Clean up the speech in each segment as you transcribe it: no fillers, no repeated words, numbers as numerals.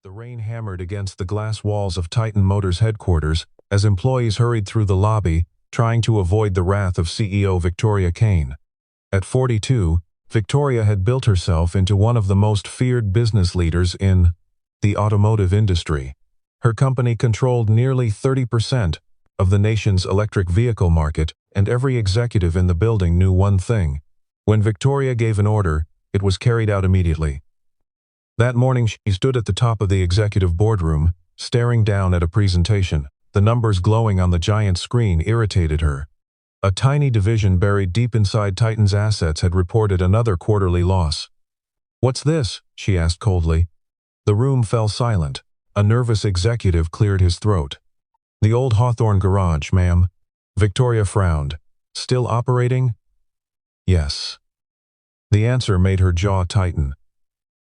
The rain hammered against the glass walls of Titan Motors headquarters as employees hurried through the lobby, trying to avoid the wrath of CEO Victoria Kane. At 42, Victoria had built herself into one of the most feared business leaders in the automotive industry. Her company controlled nearly 30% of the nation's electric vehicle market, and every executive in the building knew one thing. When Victoria gave an order, it was carried out immediately. That morning she stood at the top of the executive boardroom, staring down at a presentation. The numbers glowing on the giant screen irritated her. A tiny division buried deep inside Titan's assets had reported another quarterly loss. "What's this?" she asked coldly. The room fell silent. A nervous executive cleared his throat. "The old Hawthorne garage, ma'am." Victoria frowned. "Still operating?" "Yes." The answer made her jaw tighten.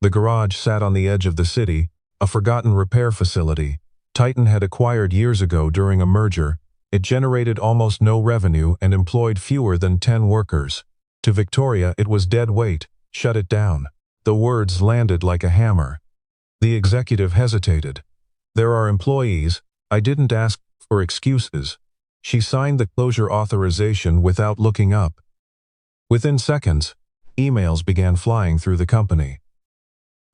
The garage sat on the edge of the city, a forgotten repair facility. Titan had acquired years ago during a merger. It generated almost no revenue and employed fewer than 10 workers. To Victoria, it was dead weight. Shut it down. The words landed like a hammer. The executive hesitated. "There are employees. I didn't ask for excuses." She signed the closure authorization without looking up. Within seconds, emails began flying through the company.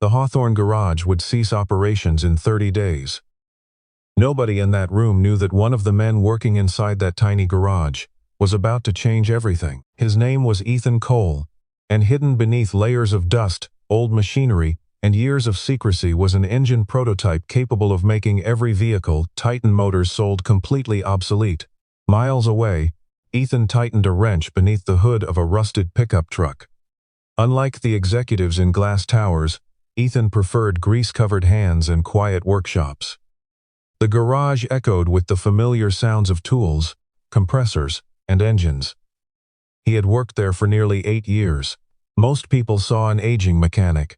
The Hawthorne garage would cease operations in 30 days. Nobody in that room knew that one of the men working inside that tiny garage was about to change everything. His name was Ethan Cole, and hidden beneath layers of dust, old machinery, and years of secrecy was an engine prototype capable of making every vehicle Titan Motors sold completely obsolete. Miles away, Ethan tightened a wrench beneath the hood of a rusted pickup truck. Unlike the executives in glass towers, Ethan preferred grease-covered hands and quiet workshops. The garage echoed with the familiar sounds of tools, compressors, and engines. He had worked there for nearly 8 years. Most people saw an aging mechanic.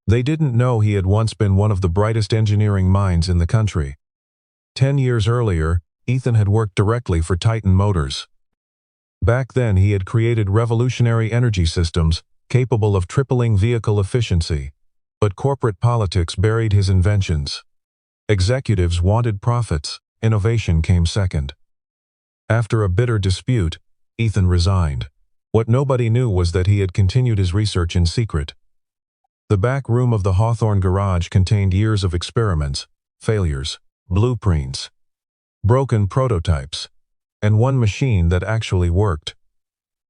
They didn't know he had once been one of the brightest engineering minds in the country. 10 years earlier, Ethan had worked directly for Titan Motors. Back then he had created revolutionary energy systems capable of tripling vehicle efficiency. But corporate politics buried his inventions. Executives wanted profits. Innovation came second. After a bitter dispute, Ethan resigned. What nobody knew was that he had continued his research in secret. The back room of the Hawthorne garage contained years of experiments, failures, blueprints, broken prototypes, and one machine that actually worked.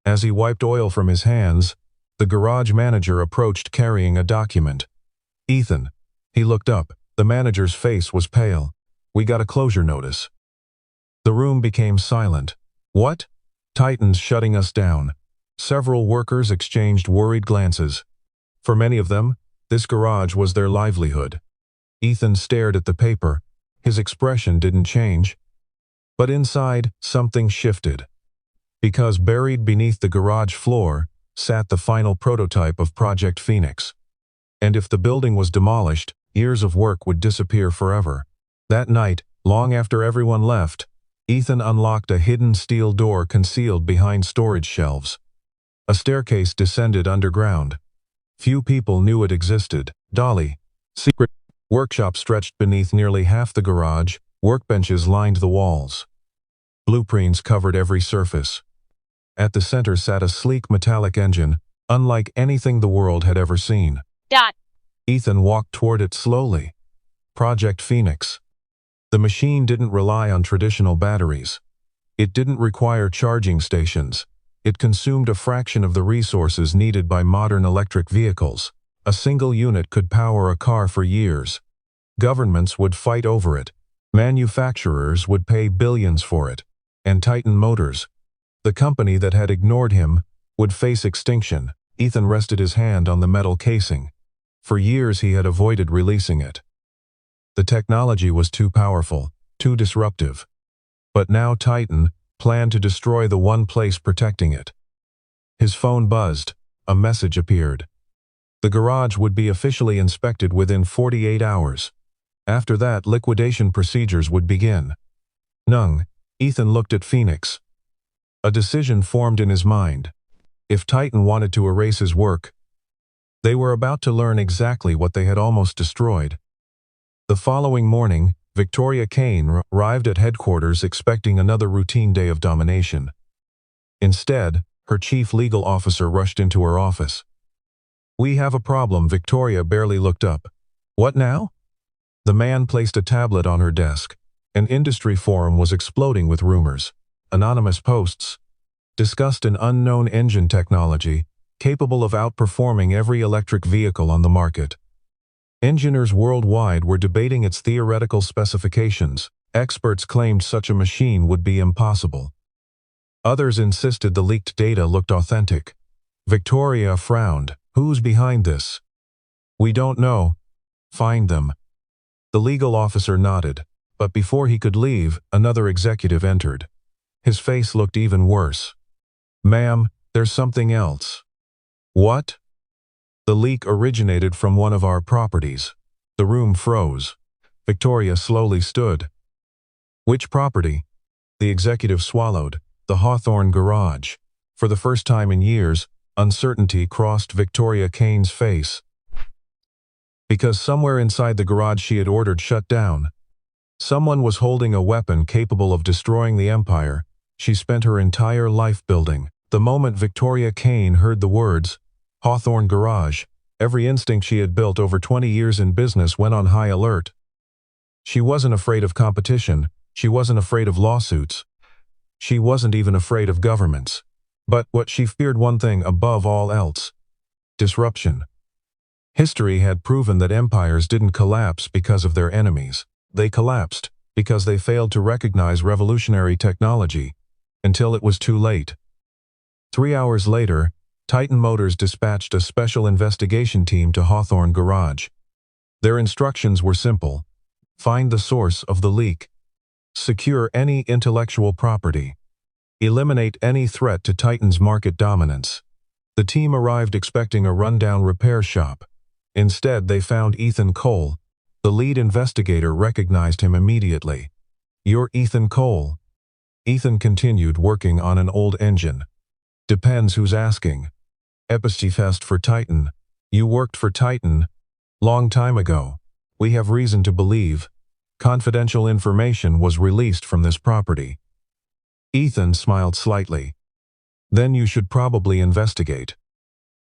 As he wiped oil from his hands, the garage manager approached carrying a document. "Ethan." He looked up. The manager's face was pale. "We got a closure notice." The room became silent. "What?" "Titan's shutting us down." Several workers exchanged worried glances. For many of them, this garage was their livelihood. Ethan stared at the paper. His expression didn't change. But inside, something shifted. Because buried beneath the garage floor sat the final prototype of Project Phoenix. And if the building was demolished, years of work would disappear forever. That night, long after everyone left, Ethan unlocked a hidden steel door concealed behind storage shelves. A staircase descended underground. Few people knew it existed. Dolly. Secret workshop stretched beneath nearly half the garage. Workbenches lined the walls. Blueprints covered every surface. At the center sat a sleek metallic engine, unlike anything the world had ever seen. Ethan walked toward it slowly. Project Phoenix. The machine didn't rely on traditional batteries. It didn't require charging stations. It consumed a fraction of the resources needed by modern electric vehicles. A single unit could power a car for years. Governments would fight over it. Manufacturers would pay billions for it. And Titan Motors, the company that had ignored him, would face extinction. Ethan rested his hand on the metal casing. For years he had avoided releasing it. The technology was too powerful, too disruptive. But now Titan planned to destroy the one place protecting it. His phone buzzed. A message appeared. The garage would be officially inspected within 48 hours. After that, liquidation procedures would begin. Ethan looked at Phoenix. A decision formed in his mind. If Titan wanted to erase his work, they were about to learn exactly what they had almost destroyed. The following morning, Victoria Kane arrived at headquarters expecting another routine day of domination. Instead, her chief legal officer rushed into her office. "We have a problem." Victoria barely looked up. "What now?" The man placed a tablet on her desk. An industry forum was exploding with rumors. Anonymous posts discussed an unknown engine technology capable of outperforming every electric vehicle on the market. Engineers worldwide were debating its theoretical specifications. Experts claimed such a machine would be impossible. Others insisted the leaked data looked authentic. Victoria frowned. "Who's behind this?" "We don't know." "Find them." The legal officer nodded, but before he could leave, another executive entered. His face looked even worse. "Ma'am, there's something else." "What?" "The leak originated from one of our properties." The room froze. Victoria slowly stood. "Which property?" The executive swallowed. "The Hawthorne garage." For the first time in years, uncertainty crossed Victoria Kane's face. Because somewhere inside the garage she had ordered shut down. Someone was holding a weapon capable of destroying the empire she spent her entire life building. The moment Victoria Kane heard the words, Hawthorne Garage, every instinct she had built over 20 years in business went on high alert. She wasn't afraid of competition. She wasn't afraid of lawsuits. She wasn't even afraid of governments. But what she feared one thing above all else: disruption. History had proven that empires didn't collapse because of their enemies. They collapsed because they failed to recognize revolutionary technology until it was too late. 3 hours later, Titan Motors dispatched a special investigation team to Hawthorne Garage. Their instructions were simple: find the source of the leak, secure any intellectual property, eliminate any threat to Titan's market dominance. The team arrived expecting a rundown repair shop. Instead, they found Ethan Cole. The lead investigator recognized him immediately. "You're Ethan Cole." Ethan continued working on an old engine. "Depends who's asking." "Epistefest for Titan." "You worked for Titan?" "Long time ago. We have reason to believe confidential information was released from this property." Ethan smiled slightly. "Then you should probably investigate."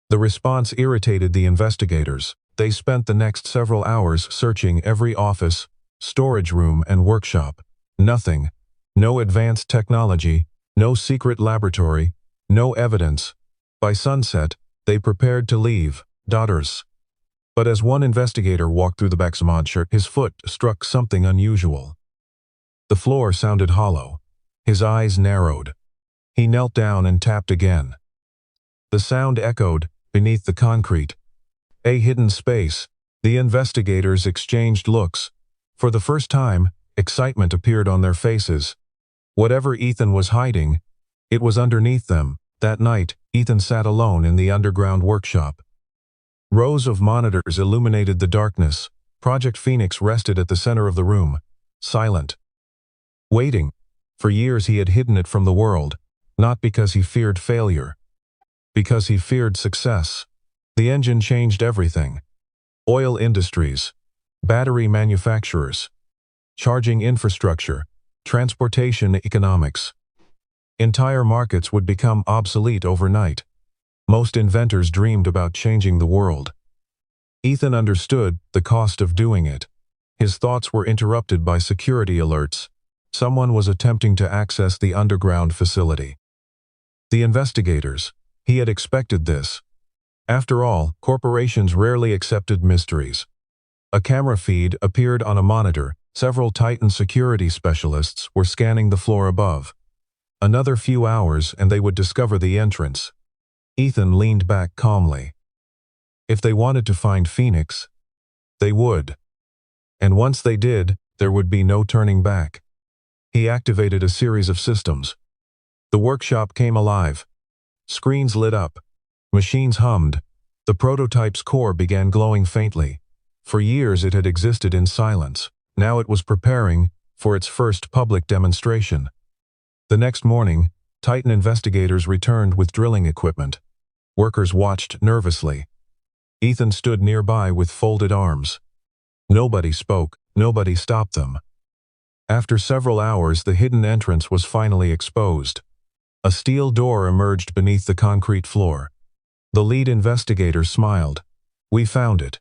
The response irritated the investigators. They spent the next several hours searching every office, storage room, and workshop. Nothing. No advanced technology, no secret laboratory, no evidence. By sunset, they prepared to leave. Daughters. But as one investigator walked through the backsmod, his foot struck something unusual. The floor sounded hollow. His eyes narrowed. He knelt down and tapped again. The sound echoed beneath the concrete. A hidden space. The investigators exchanged looks. For the first time, excitement appeared on their faces. Whatever Ethan was hiding, it was underneath them. That night, Ethan sat alone in the underground workshop. Rows of monitors illuminated the darkness. Project Phoenix rested at the center of the room, silent. Waiting. For years he had hidden it from the world, not because he feared failure, because he feared success. The engine changed everything. Oil industries, battery manufacturers, charging infrastructure, transportation economics. Entire markets would become obsolete overnight. Most inventors dreamed about changing the world. Ethan understood the cost of doing it. His thoughts were interrupted by security alerts. Someone was attempting to access the underground facility. The investigators. He had expected this. After all, corporations rarely accepted mysteries. A camera feed appeared on a monitor. Several Titan security specialists were scanning the floor above. Another few hours and they would discover the entrance. Ethan leaned back calmly. If they wanted to find Phoenix, they would. And once they did, there would be no turning back. He activated a series of systems. The workshop came alive. Screens lit up. Machines hummed. The prototype's core began glowing faintly. For years it had existed in silence. Now it was preparing for its first public demonstration. The next morning, Titan investigators returned with drilling equipment. Workers watched nervously. Ethan stood nearby with folded arms. Nobody spoke. nobody stopped them. After several hours, the hidden entrance was finally exposed. A steel door emerged beneath the concrete floor. The lead investigator smiled. "We found it."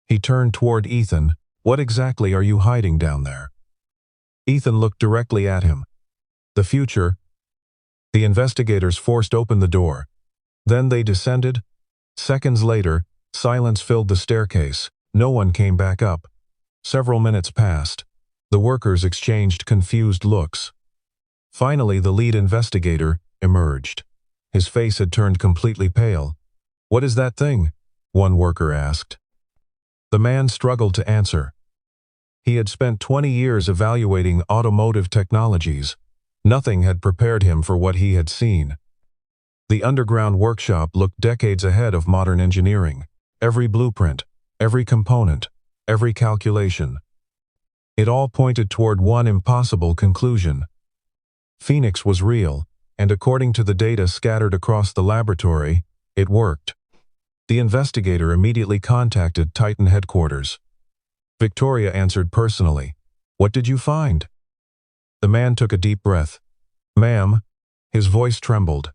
He turned toward Ethan. "What exactly are you hiding down there?" Ethan looked directly at him. "The future." The investigators forced open the door. Then they descended. Seconds later, silence filled the staircase. No one came back up. Several minutes passed. The workers exchanged confused looks. Finally, the lead investigator emerged. His face had turned completely pale. "What is that thing?" one worker asked. The man struggled to answer. He had spent 20 years evaluating automotive technologies. Nothing had prepared him for what he had seen. The underground workshop looked decades ahead of modern engineering. Every blueprint, every component, every calculation. It all pointed toward one impossible conclusion. Phoenix was real, and according to the data scattered across the laboratory, it worked. The investigator immediately contacted Titan headquarters. Victoria answered personally. "What did you find?" The man took a deep breath. "Ma'am," his voice trembled,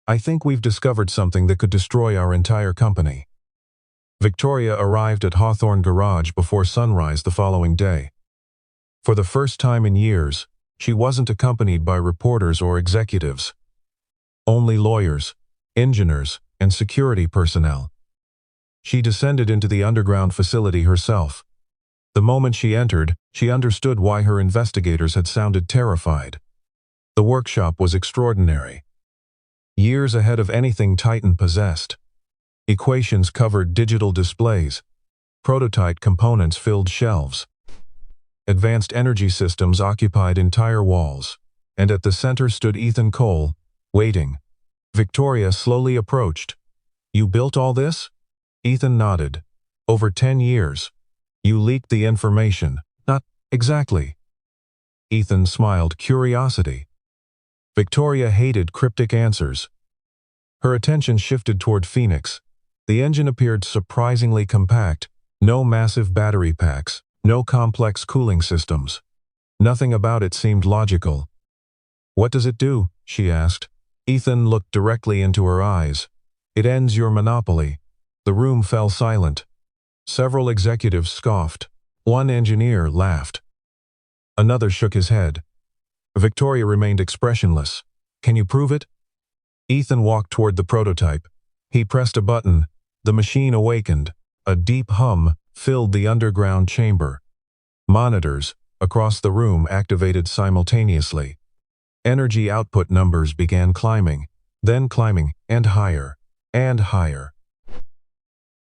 "I think we've discovered something that could destroy our entire company." Victoria arrived at Hawthorne Garage before sunrise the following day. For the first time in years, she wasn't accompanied by reporters or executives. Only lawyers, engineers, and security personnel. She descended into the underground facility herself. The moment she entered, she understood why her investigators had sounded terrified. The workshop was extraordinary. Years ahead of anything Titan possessed. Equations covered digital displays. Prototype components filled shelves. Advanced energy systems occupied entire walls. And at the center stood Ethan Cole, waiting. Victoria slowly approached. "You built all this?" Ethan nodded. "Over 10 years. You leaked the information." "Not exactly." Ethan smiled curiosity. Victoria hated cryptic answers. Her attention shifted toward Phoenix. The engine appeared surprisingly compact. No massive battery packs, no complex cooling systems. Nothing about it seemed logical. "What does it do?" she asked. Ethan looked directly into her eyes. "It ends your monopoly." The room fell silent. Several executives scoffed. One engineer laughed. Another shook his head. Victoria remained expressionless. "Can you prove it?" Ethan walked toward the prototype. He pressed a button. The machine awakened. A deep hum filled the underground chamber. Monitors across the room activated simultaneously. Energy output numbers began climbing, then climbing, and higher, and higher.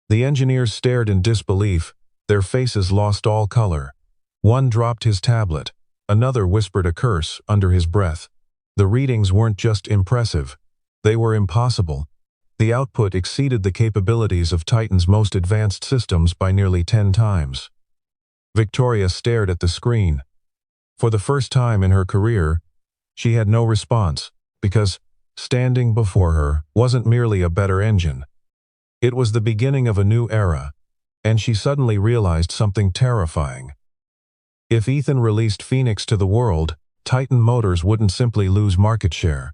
The engineers stared in disbelief. Their faces lost all color. One dropped his tablet. Another whispered a curse under his breath. The readings weren't just impressive. They were impossible. The output exceeded the capabilities of Titan's most advanced systems by nearly 10 times. Victoria stared at the screen. For the first time in her career, she had no response, because standing before her wasn't merely a better engine. It was the beginning of a new era, and she suddenly realized something terrifying. If Ethan released Phoenix to the world, Titan Motors wouldn't simply lose market share.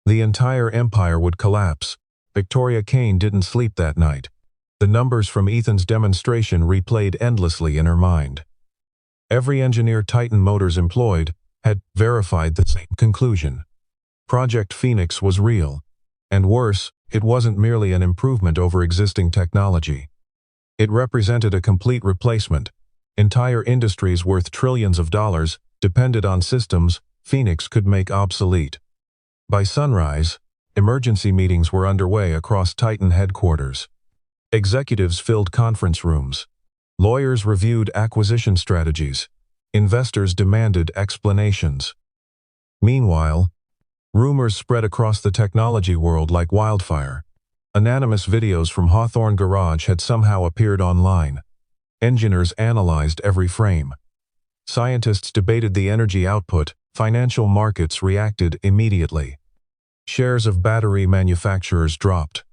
The entire empire would collapse. Victoria Kane didn't sleep that night. The numbers from Ethan's demonstration replayed endlessly in her mind. Every engineer Titan Motors employed had verified the same conclusion. Project Phoenix was real. And worse, it wasn't merely an improvement over existing technology. It represented a complete replacement. Entire industries worth trillions of dollars depended on systems Phoenix could make obsolete. By sunrise, emergency meetings were underway across Titan headquarters. Executives filled conference rooms. Lawyers reviewed acquisition strategies. Investors demanded explanations. Meanwhile, rumors spread across the technology world like wildfire. Anonymous videos from Hawthorne Garage had somehow appeared online. Engineers analyzed every frame. Scientists debated the energy output. Financial markets reacted immediately. Shares of battery manufacturers dropped.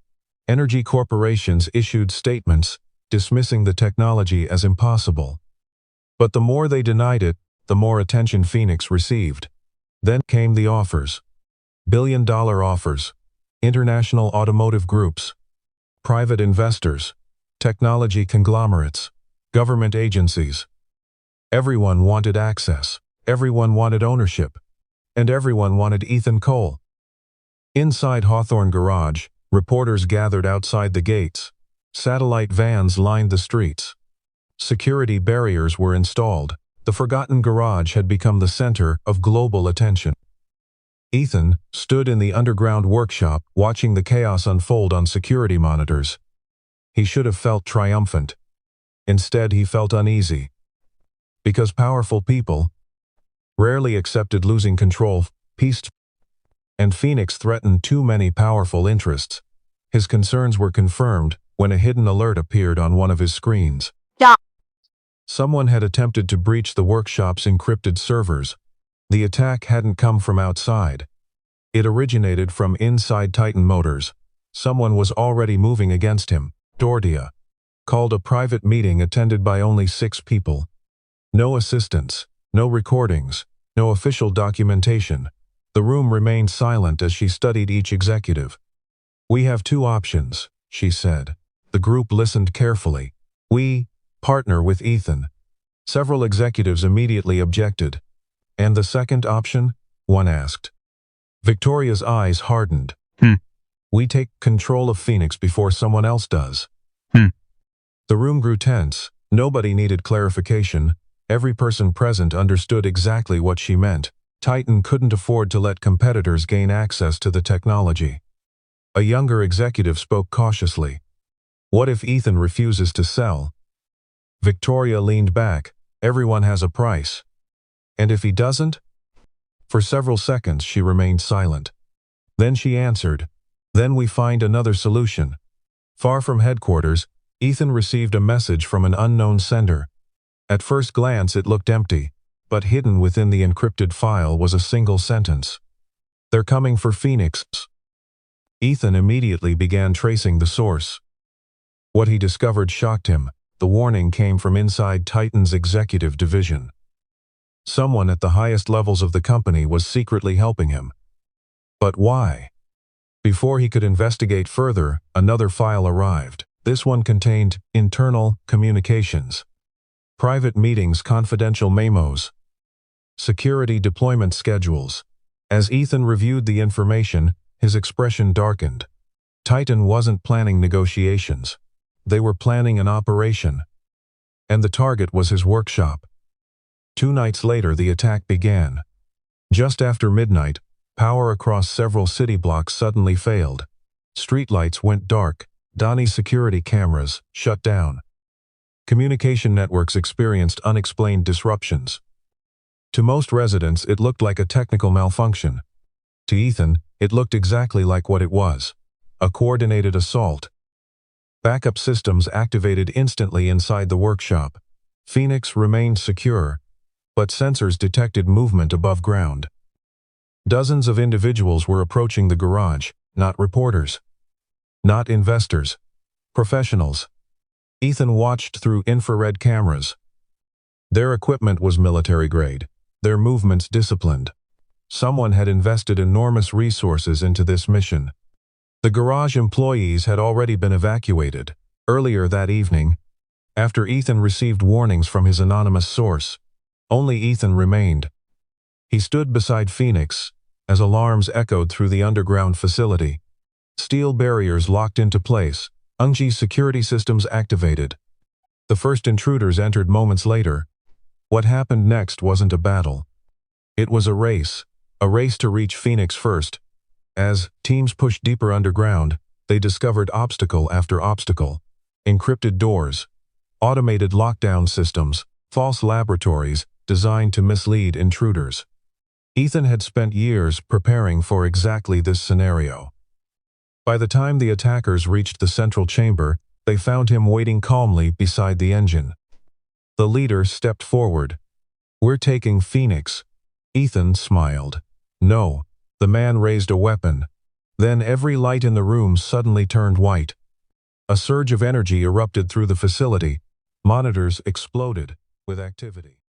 Energy corporations issued statements dismissing the technology as impossible. But the more they denied it, the more attention Phoenix received. Then came the offers. Billion-dollar offers. International automotive groups. Private investors. Technology conglomerates. Government agencies. Everyone wanted access. Everyone wanted ownership. And everyone wanted Ethan Cole. Inside Hawthorne Garage, reporters gathered outside the gates. Satellite vans lined the streets. Security barriers were installed. The forgotten garage had become the center of global attention. Ethan stood in the underground workshop watching the chaos unfold on security monitors. He should have felt triumphant. Instead, he felt uneasy. Because powerful people rarely accepted losing control, peace, and Phoenix threatened too many powerful interests. His concerns were confirmed when a hidden alert appeared on one of his screens. Someone had attempted to breach the workshop's encrypted servers. The attack hadn't come from outside. It originated from inside Titan Motors. Someone was already moving against him. Dordia called a private meeting attended by only 6 people. No assistants, no recordings, no official documentation. The room remained silent as she studied each executive. "We have 2 options," she said. The group listened carefully. "We partner with Ethan." Several executives immediately objected. "And the second option?" one asked. Victoria's eyes hardened. "We take control of Phoenix before someone else does." The room grew tense. Nobody needed clarification. Every person present understood exactly what she meant. Titan couldn't afford to let competitors gain access to the technology. A younger executive spoke cautiously. "What if Ethan refuses to sell?" Victoria leaned back. "Everyone has a price." "And if he doesn't?" For several seconds she remained silent. Then she answered, "Then we find another solution." Far from headquarters, Ethan received a message from an unknown sender. At first glance it looked empty, but hidden within the encrypted file was a single sentence. "They're coming for Phoenix." Ethan immediately began tracing the source. What he discovered shocked him. The warning came from inside Titan's executive division. Someone at the highest levels of the company was secretly helping him. But why? Before he could investigate further, another file arrived. This one contained internal communications, private meetings, confidential memos, security deployment schedules. As Ethan reviewed the information, his expression darkened. Titan wasn't planning negotiations. They were planning an operation. And the target was his workshop. 2 nights later, the attack began. Just after midnight, power across several city blocks suddenly failed. Streetlights went dark. Donnie's security cameras shut down. Communication networks experienced unexplained disruptions. To most residents, it looked like a technical malfunction. To Ethan, it looked exactly like what it was: a coordinated assault. Backup systems activated instantly inside the workshop. Phoenix remained secure, but sensors detected movement above ground. Dozens of individuals were approaching the garage, not reporters, not investors, professionals. Ethan watched through infrared cameras. Their equipment was military-grade, their movements disciplined. Someone had invested enormous resources into this mission. The garage employees had already been evacuated. Earlier that evening, after Ethan received warnings from his anonymous source, only Ethan remained. He stood beside Phoenix as alarms echoed through the underground facility. Steel barriers locked into place. Ungi's security systems activated. The first intruders entered moments later. What happened next wasn't a battle. It was a race to reach Phoenix first. As teams pushed deeper underground, they discovered obstacle after obstacle. Encrypted doors, automated lockdown systems, false laboratories designed to mislead intruders. Ethan had spent years preparing for exactly this scenario. By the time the attackers reached the central chamber, they found him waiting calmly beside the engine. The leader stepped forward. "We're taking Phoenix." Ethan smiled. "No." The man raised a weapon. Then every light in the room suddenly turned white. A surge of energy erupted through the facility. Monitors exploded. with activity.